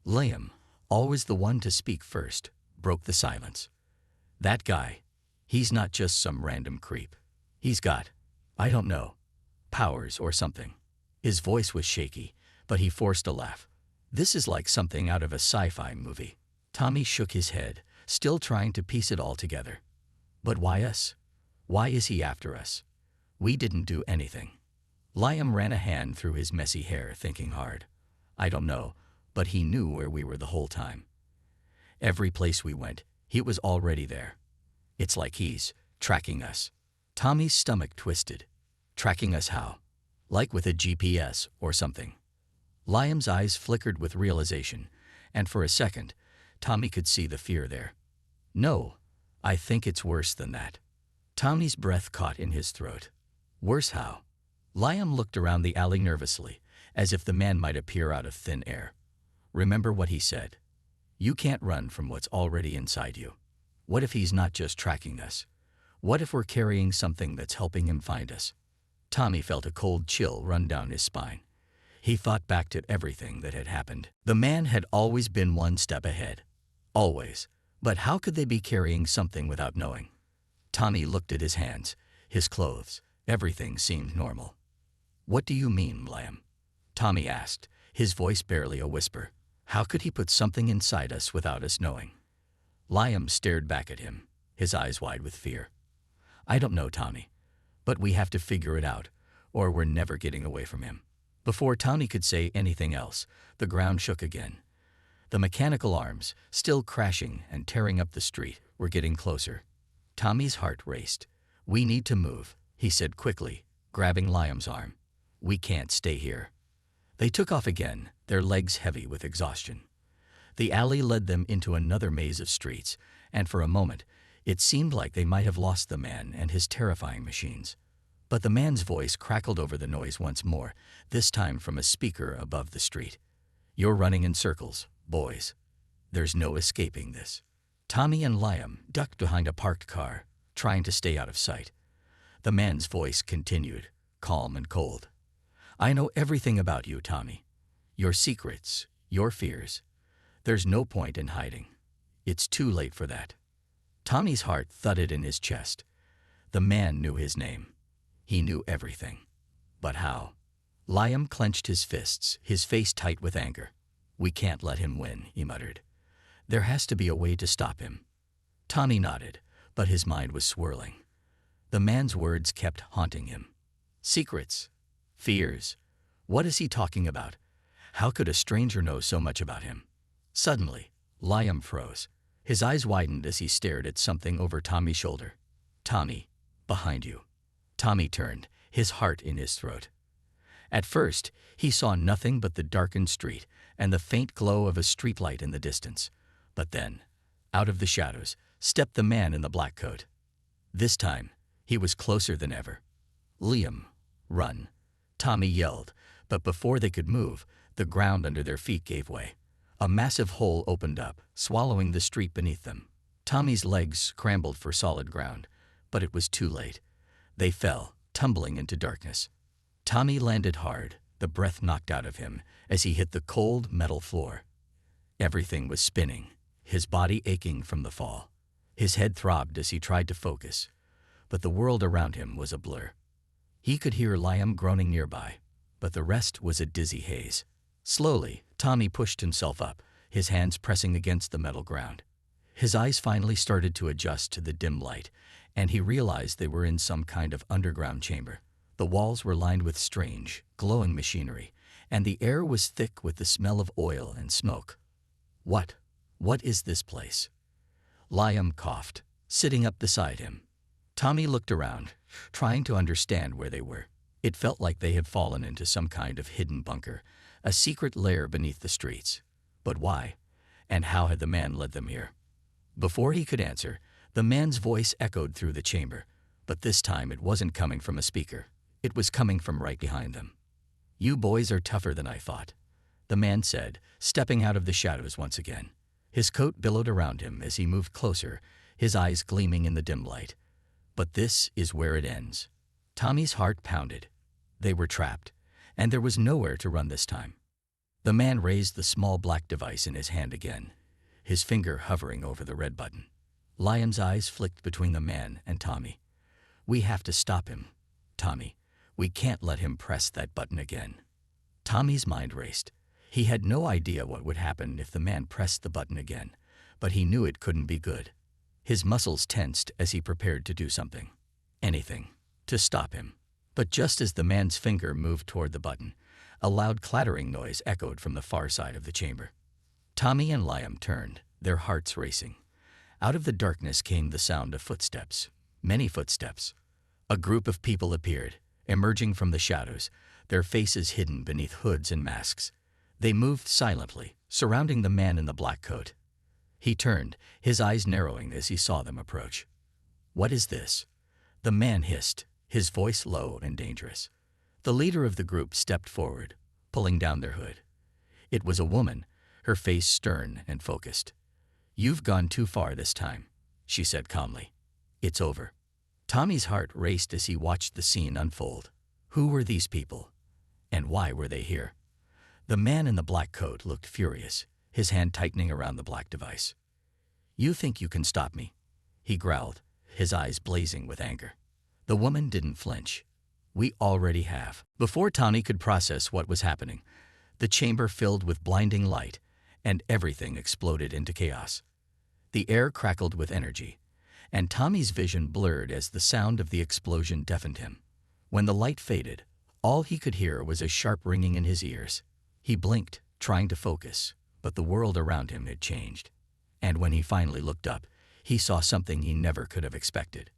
Liam, always the one to speak first, broke the silence. "That guy, he's not just some random creep. He's got, I don't know, powers or something." His voice was shaky, but he forced a laugh. "This is like something out of a sci-fi movie." Tommy shook his head, still trying to piece it all together. But why us? Why is he after us? We didn't do anything. Liam ran a hand through his messy hair, thinking hard. I don't know, but he knew where we were the whole time. Every place we went, he was already there. It's like he's tracking us. Tommy's stomach twisted. Tracking us how? Like with a GPS or something. Liam's eyes flickered with realization, and for a second, Tommy could see the fear there. No, I think it's worse than that. Tommy's breath caught in his throat. Worse how? Liam looked around the alley nervously, as if the man might appear out of thin air. Remember what he said. You can't run from what's already inside you. What if he's not just tracking us? What if we're carrying something that's helping him find us? Tommy felt a cold chill run down his spine. He thought back to everything that had happened. The man had always been one step ahead. Always. But how could they be carrying something without knowing? Tommy looked at his hands, his clothes. Everything seemed normal. What do you mean, Liam? Tommy asked, his voice barely a whisper. How could he put something inside us without us knowing? Liam stared back at him, his eyes wide with fear. I don't know, Tommy, but we have to figure it out, or we're never getting away from him. Before Tommy could say anything else, the ground shook again. The mechanical arms, still crashing and tearing up the street, were getting closer. Tommy's heart raced. We need to move, he said quickly, grabbing Liam's arm. We can't stay here. They took off again, their legs heavy with exhaustion. The alley led them into another maze of streets, and for a moment, it seemed like they might have lost the man and his terrifying machines. But the man's voice crackled over the noise once more, this time from a speaker above the street. You're running in circles, boys. There's no escaping this. Tommy and Liam ducked behind a parked car, trying to stay out of sight. The man's voice continued, calm and cold. I know everything about you, Tommy. Your secrets, your fears. There's no point in hiding. It's too late for that. Tommy's heart thudded in his chest. The man knew his name. He knew everything. But how? Liam clenched his fists, his face tight with anger. We can't let him win, he muttered. There has to be a way to stop him. Tommy nodded, but his mind was swirling. The man's words kept haunting him. Secrets. Fears. What is he talking about? How could a stranger know so much about him? Suddenly, Liam froze. His eyes widened as he stared at something over Tommy's shoulder. Tommy, behind you. Tommy turned, his heart in his throat. At first, he saw nothing but the darkened street and the faint glow of a streetlight in the distance. But then, out of the shadows, stepped the man in the black coat. This time, he was closer than ever. Liam, run. Tommy yelled, but before they could move, the ground under their feet gave way. A massive hole opened up, swallowing the street beneath them. Tommy's legs scrambled for solid ground, but it was too late. They fell, tumbling into darkness. Tommy landed hard, the breath knocked out of him as he hit the cold metal floor. Everything was spinning, his body aching from the fall. His head throbbed as he tried to focus, but the world around him was a blur. He could hear Liam groaning nearby, but the rest was a dizzy haze. Slowly, Tommy pushed himself up, his hands pressing against the metal ground. His eyes finally started to adjust to the dim light, and he realized they were in some kind of underground chamber. The walls were lined with strange, glowing machinery, and the air was thick with the smell of oil and smoke. What is this place? Liam coughed, sitting up beside him. Tommy looked around, trying to understand where they were. It felt like they had fallen into some kind of hidden bunker, a secret lair beneath the streets. But why? And how had the man led them here? Before he could answer, the man's voice echoed through the chamber, but this time it wasn't coming from a speaker. It was coming from right behind them. You boys are tougher than I thought, the man said, stepping out of the shadows once again. His coat billowed around him as he moved closer, his eyes gleaming in the dim light. But this is where it ends. Tommy's heart pounded. They were trapped, and there was nowhere to run this time. The man raised the small black device in his hand again, his finger hovering over the red button. Liam's eyes flicked between the man and Tommy. We have to stop him, Tommy. We can't let him press that button again. Tommy's mind raced. He had no idea what would happen if the man pressed the button again, but he knew it couldn't be good. His muscles tensed as he prepared to do something. Anything. To stop him. But just as the man's finger moved toward the button, a loud clattering noise echoed from the far side of the chamber. Tommy and Liam turned, their hearts racing. Out of the darkness came the sound of footsteps. Many footsteps. A group of people appeared, emerging from the shadows, their faces hidden beneath hoods and masks. They moved silently, surrounding the man in the black coat. He turned, his eyes narrowing as he saw them approach. "What is this?" The man hissed, his voice low and dangerous. The leader of the group stepped forward, pulling down their hood. It was a woman, her face stern and focused. "You've gone too far this time," she said calmly. "It's over." Tommy's heart raced as he watched the scene unfold. Who were these people? And why were they here? The man in the black coat looked furious, his hand tightening around the black device. "You think you can stop me?" he growled, his eyes blazing with anger. The woman didn't flinch. "We already have." Before Tommy could process what was happening, the chamber filled with blinding light, and everything exploded into chaos. The air crackled with energy, and Tommy's vision blurred as the sound of the explosion deafened him. When the light faded, all he could hear was a sharp ringing in his ears. He blinked, trying to focus, but the world around him had changed. And when he finally looked up, he saw something he never could have expected.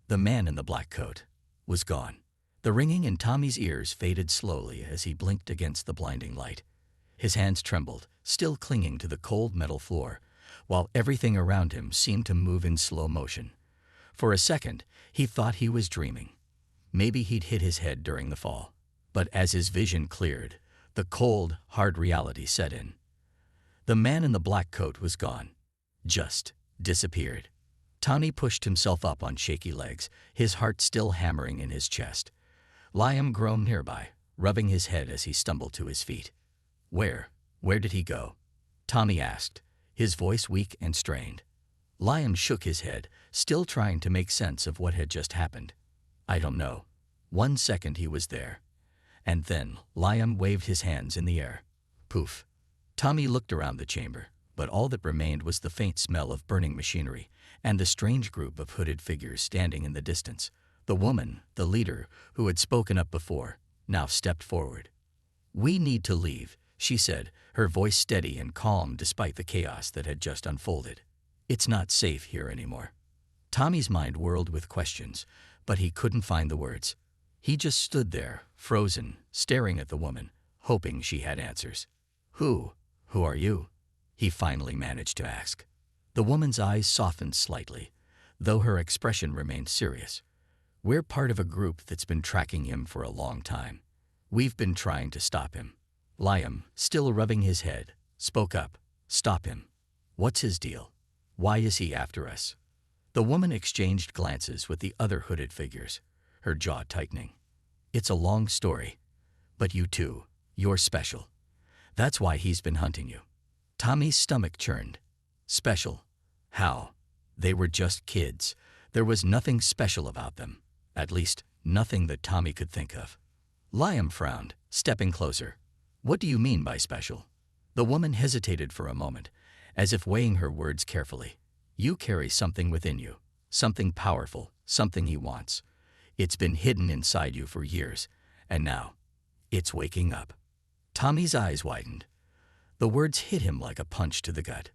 The man in the black coat was gone. The ringing in Tommy's ears faded slowly as he blinked against the blinding light. His hands trembled, still clinging to the cold metal floor, while everything around him seemed to move in slow motion. For a second, he thought he was dreaming. Maybe he'd hit his head during the fall. But as his vision cleared, the cold, hard reality set in. The man in the black coat was gone. Just disappeared. Tommy pushed himself up on shaky legs, his heart still hammering in his chest. Liam groaned nearby, rubbing his head as he stumbled to his feet. Where did he go?" Tommy asked, his voice weak and strained. Liam shook his head, still trying to make sense of what had just happened. "I don't know. 1 second he was there. And then Liam waved his hands in the air. Poof. Tommy looked around the chamber, but all that remained was the faint smell of burning machinery and the strange group of hooded figures standing in the distance. The woman, the leader, who had spoken up before, now stepped forward. "We need to leave," she said, her voice steady and calm despite the chaos that had just unfolded. "It's not safe here anymore." Tommy's mind whirled with questions, but he couldn't find the words. He just stood there, frozen, staring at the woman, hoping she had answers. Who are you?" he finally managed to ask. The woman's eyes softened slightly, though her expression remained serious. "We're part of a group that's been tracking him for a long time. We've been trying to stop him." Liam, still rubbing his head, spoke up. "Stop him. What's his deal? Why is he after us?" The woman exchanged glances with the other hooded figures, her jaw tightening. "It's a long story. But you too, you're special. That's why he's been hunting you." Tommy's stomach churned. Special? How? They were just kids. There was nothing special about them. At least, nothing that Tommy could think of. Liam frowned, stepping closer. "What do you mean by special?" The woman hesitated for a moment, as if weighing her words carefully. "You carry something within you, something powerful, something he wants. It's been hidden inside you for years, and now, it's waking up." Tommy's eyes widened. The words hit him like a punch to the gut.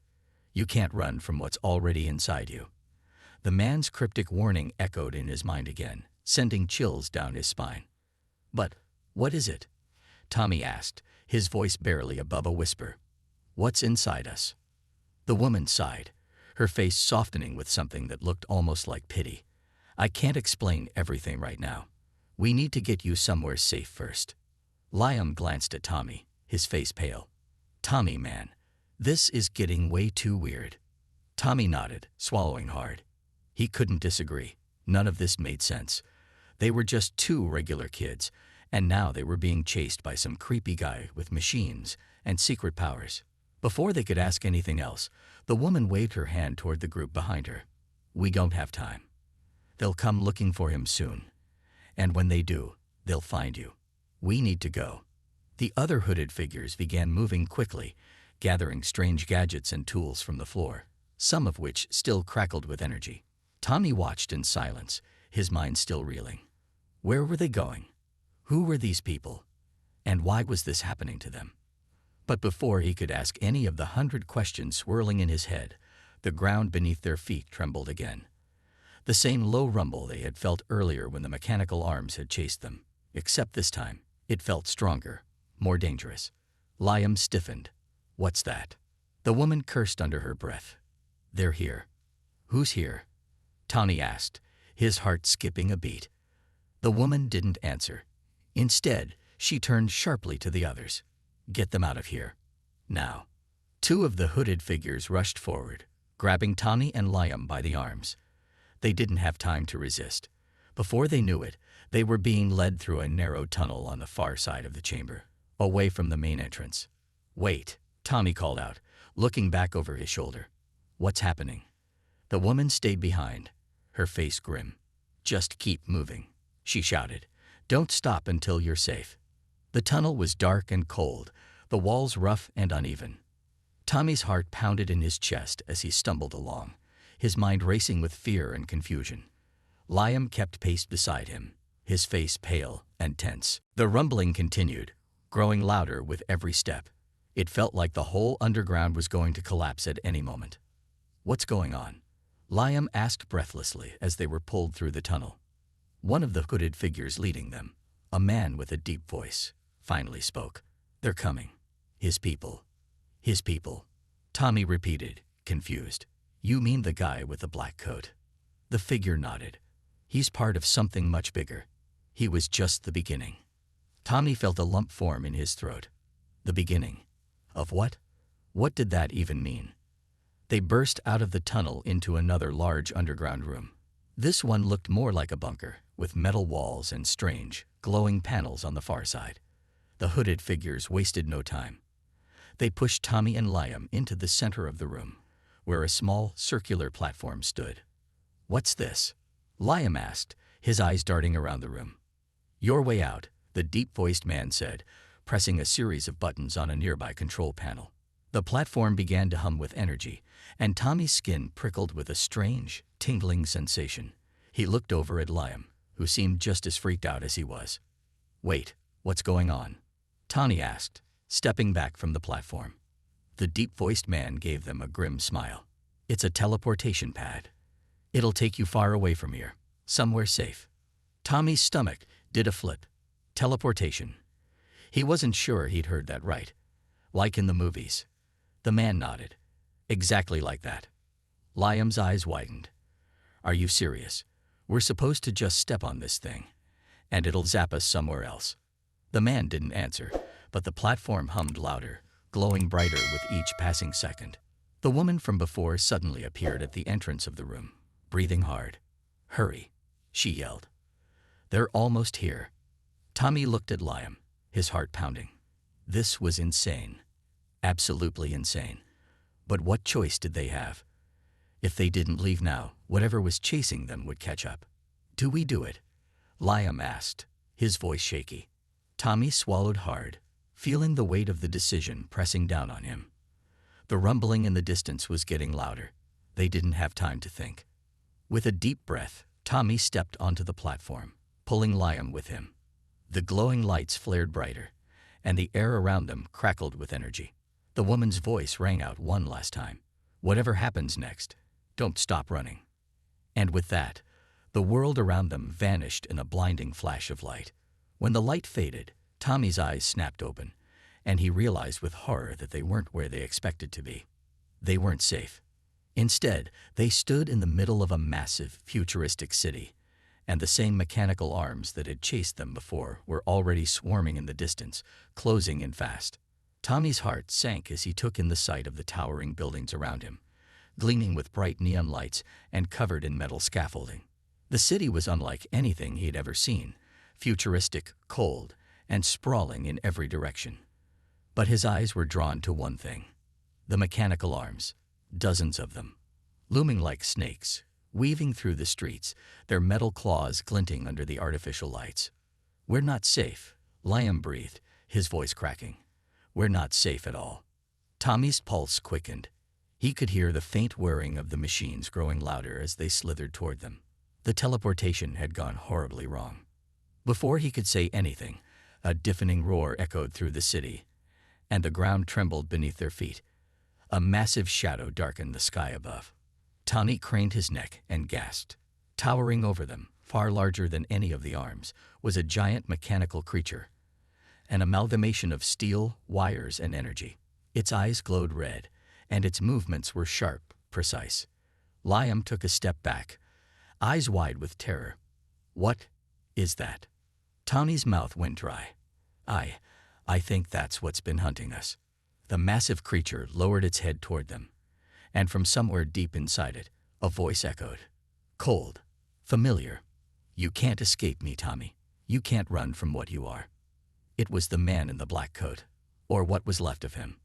You can't run from what's already inside you. The man's cryptic warning echoed in his mind again, sending chills down his spine. "But what is it?" Tommy asked, his voice barely above a whisper. "What's inside us?" The woman sighed, her face softening with something that looked almost like pity. "I can't explain everything right now. We need to get you somewhere safe first." Liam glanced at Tommy, his face pale. "Tommy, man, this is getting way too weird." Tommy nodded, swallowing hard. He couldn't disagree. None of this made sense. They were just two regular kids, and now they were being chased by some creepy guy with machines and secret powers. Before they could ask anything else, the woman waved her hand toward the group behind her. "We don't have time. They'll come looking for him soon. And when they do, they'll find you. We need to go." The other hooded figures began moving quickly, gathering strange gadgets and tools from the floor. some of which still crackled with energy. Tommy watched in silence, his mind still reeling. Where were they going? Who were these people? And why was this happening to them? But before he could ask any of the 100 questions swirling in his head, the ground beneath their feet trembled again. The same low rumble they had felt earlier when the mechanical arms had chased them, except this time, it felt stronger, more dangerous. Liam stiffened. What's that? The woman cursed under her breath. They're here. Who's here? Tommy asked, his heart skipping a beat. The woman didn't answer. Instead, she turned sharply to the others. Get them out of here. Now. Two of the hooded figures rushed forward, grabbing Tommy and Liam by the arms. They didn't have time to resist. Before they knew it, they were being led through a narrow tunnel on the far side of the chamber, away from the main entrance. Wait, Tommy called out, looking back over his shoulder. What's happening? The woman stayed behind, her face grim. Just keep moving, she shouted. Don't stop until you're safe. The tunnel was dark and cold, the walls rough and uneven. Tommy's heart pounded in his chest as he stumbled along, his mind racing with fear and confusion. Liam kept pace beside him, his face pale and tense. The rumbling continued, growing louder with every step. It felt like the whole underground was going to collapse at any moment. What's going on? Liam asked breathlessly as they were pulled through the tunnel. One of the hooded figures leading them, a man with a deep voice, finally spoke. They're coming. His people. His people. Tommy repeated, confused. You mean the guy with the black coat? The figure nodded. He's part of something much bigger. He was just the beginning. Tommy felt a lump form in his throat. The beginning. Of what? What did that even mean? They burst out of the tunnel into another large underground room. This one looked more like a bunker, with metal walls and strange, glowing panels on the far side. The hooded figures wasted no time. They pushed Tommy and Liam into the center of the room, where a small, circular platform stood. What's this? Liam asked, his eyes darting around the room. Your way out, the deep-voiced man said, pressing a series of buttons on a nearby control panel. The platform began to hum with energy, and Tommy's skin prickled with a strange, tingling sensation. He looked over at Liam, who seemed just as freaked out as he was. Wait, what's going on? Tommy asked, stepping back from the platform. The deep-voiced man gave them a grim smile. It's a teleportation pad. It'll take you far away from here, somewhere safe. Tommy's stomach did a flip. Teleportation. He wasn't sure he'd heard that right. Like in the movies. The man nodded. Exactly like that. Liam's eyes widened. Are you serious? We're supposed to just step on this thing, and it'll zap us somewhere else. The man didn't answer, but the platform hummed louder, glowing brighter with each passing second. The woman from before suddenly appeared at the entrance of the room, breathing hard. Hurry, she yelled. They're almost here. Tommy looked at Liam, his heart pounding. This was insane. Absolutely insane. But what choice did they have? If they didn't leave now, whatever was chasing them would catch up. Do we do it? Liam asked, his voice shaky. Tommy swallowed hard, feeling the weight of the decision pressing down on him. The rumbling in the distance was getting louder. They didn't have time to think. With a deep breath, Tommy stepped onto the platform, pulling Liam with him. The glowing lights flared brighter, and the air around them crackled with energy. The woman's voice rang out one last time. Whatever happens next, don't stop running. And with that, the world around them vanished in a blinding flash of light. When the light faded, Tommy's eyes snapped open, and he realized with horror that they weren't where they expected to be. They weren't safe. Instead, they stood in the middle of a massive, futuristic city, and the same mechanical arms that had chased them before were already swarming in the distance, closing in fast. Tommy's heart sank as he took in the sight of the towering buildings around him, gleaming with bright neon lights and covered in metal scaffolding. The city was unlike anything he'd ever seen, futuristic, cold, and sprawling in every direction. But his eyes were drawn to one thing: the mechanical arms, dozens of them, looming like snakes, weaving through the streets, their metal claws glinting under the artificial lights. We're not safe, Liam breathed, his voice cracking. We're not safe at all. Tommy's pulse quickened. He could hear the faint whirring of the machines growing louder as they slithered toward them. The teleportation had gone horribly wrong. Before he could say anything, a deafening roar echoed through the city, and the ground trembled beneath their feet. A massive shadow darkened the sky above. Tommy craned his neck and gasped. Towering over them, far larger than any of the arms, was a giant mechanical creature, an amalgamation of steel, wires, and energy. Its eyes glowed red, and its movements were sharp, precise. Liam took a step back, eyes wide with terror. What is that? Tommy's mouth went dry. I think that's what's been hunting us. The massive creature lowered its head toward them, and from somewhere deep inside it, a voice echoed. Cold, familiar. You can't escape me, Tommy. You can't run from what you are. It was the man in the black coat, or what was left of him.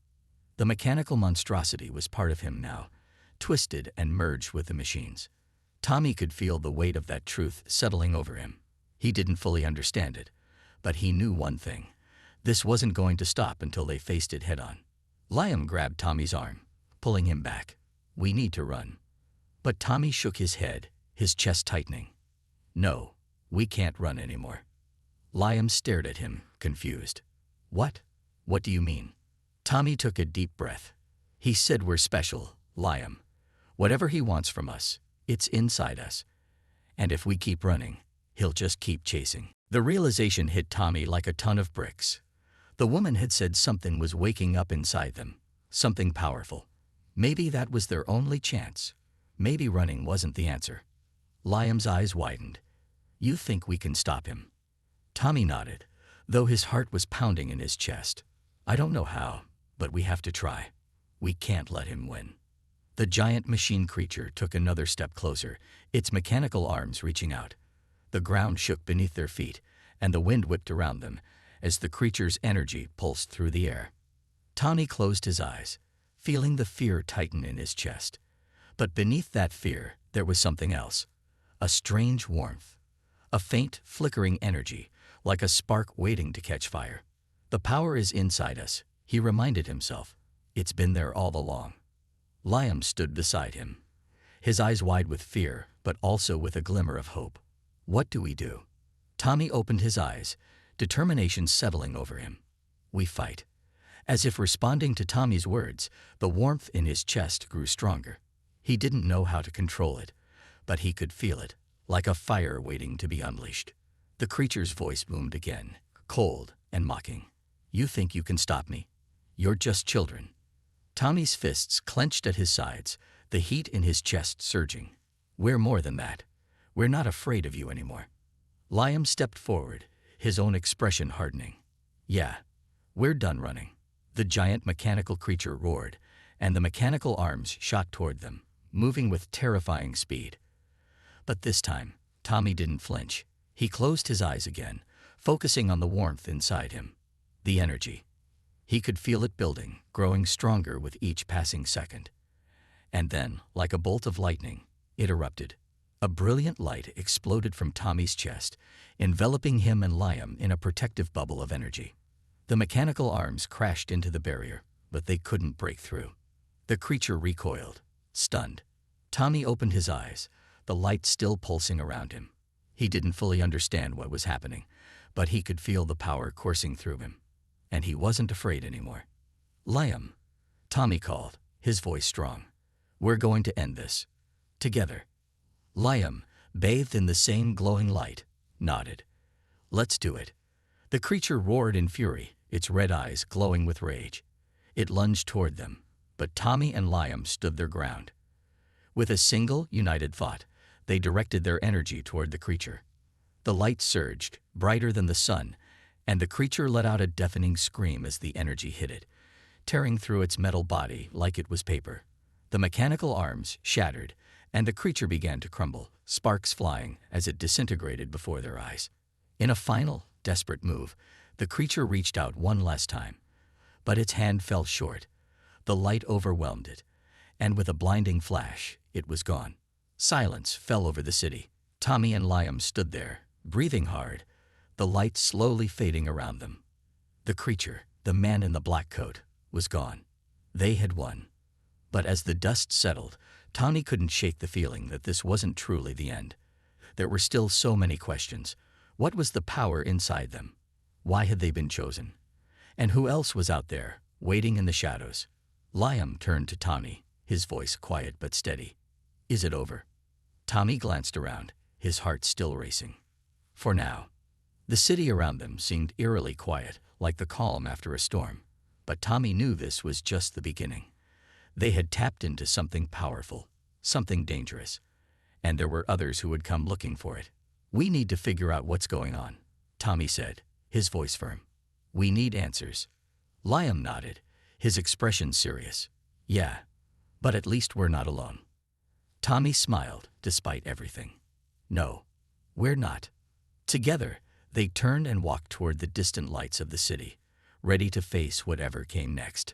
The mechanical monstrosity was part of him now, twisted and merged with the machines. Tommy could feel the weight of that truth settling over him. He didn't fully understand it, but he knew one thing. This wasn't going to stop until they faced it head-on. Liam grabbed Tommy's arm, pulling him back. We need to run. But Tommy shook his head, his chest tightening. No, we can't run anymore. Liam stared at him, confused. What? What do you mean? Tommy took a deep breath. He said we're special, Liam. Whatever he wants from us, it's inside us. And if we keep running, he'll just keep chasing. The realization hit Tommy like a ton of bricks. The woman had said something was waking up inside them, something powerful. Maybe that was their only chance. Maybe running wasn't the answer. Liam's eyes widened. You think we can stop him? Tommy nodded, though his heart was pounding in his chest. I don't know how, but we have to try. We can't let him win. The giant machine creature took another step closer, its mechanical arms reaching out. The ground shook beneath their feet, and the wind whipped around them as the creature's energy pulsed through the air. Tommy closed his eyes, feeling the fear tighten in his chest. But beneath that fear, there was something else. A strange warmth. A faint, flickering energy, like a spark waiting to catch fire. The power is inside us, he reminded himself. It's been there all along. Liam stood beside him, his eyes wide with fear, but also with a glimmer of hope. What do we do? Tommy opened his eyes, determination settling over him. We fight. As if responding to Tommy's words, the warmth in his chest grew stronger. He didn't know how to control it, but he could feel it, like a fire waiting to be unleashed. The creature's voice boomed again, cold and mocking. You think you can stop me? You're just children. Tommy's fists clenched at his sides, the heat in his chest surging. We're more than that. We're not afraid of you anymore. Liam stepped forward, his own expression hardening. Yeah, we're done running. The giant mechanical creature roared, and the mechanical arms shot toward them, moving with terrifying speed. But this time, Tommy didn't flinch. He closed his eyes again, focusing on the warmth inside him. The energy. He could feel it building, growing stronger with each passing second. And then, like a bolt of lightning, it erupted. A brilliant light exploded from Tommy's chest, enveloping him and Liam in a protective bubble of energy. The mechanical arms crashed into the barrier, but they couldn't break through. The creature recoiled, stunned. Tommy opened his eyes, the light still pulsing around him. He didn't fully understand what was happening, but he could feel the power coursing through him. And he wasn't afraid anymore. Liam, Tommy called, his voice strong. We're going to end this. Together. Liam, bathed in the same glowing light, nodded. Let's do it. The creature roared in fury, its red eyes glowing with rage. It lunged toward them, but Tommy and Liam stood their ground. With a single, united thought, they directed their energy toward the creature. The light surged, brighter than the sun, and the creature let out a deafening scream as the energy hit it, tearing through its metal body like it was paper. The mechanical arms shattered, and the creature began to crumble, sparks flying as it disintegrated before their eyes. In a final, desperate move, the creature reached out one last time, but its hand fell short. The light overwhelmed it, and with a blinding flash, it was gone. Silence fell over the city. Tommy and Liam stood there, breathing hard, the light slowly fading around them. The creature, the man in the black coat, was gone. They had won. But as the dust settled, Tommy couldn't shake the feeling that this wasn't truly the end. There were still so many questions. What was the power inside them? Why had they been chosen? And who else was out there, waiting in the shadows? Liam turned to Tommy, his voice quiet but steady. Is it over? Tommy glanced around, his heart still racing. For now. The city around them seemed eerily quiet, like the calm after a storm. But Tommy knew this was just the beginning. They had tapped into something powerful, something dangerous. And there were others who would come looking for it. We need to figure out what's going on, Tommy said, his voice firm. We need answers. Liam nodded, his expression serious. Yeah, but at least we're not alone. Tommy smiled, despite everything. No, we're not. Together, they turned and walked toward the distant lights of the city, ready to face whatever came next.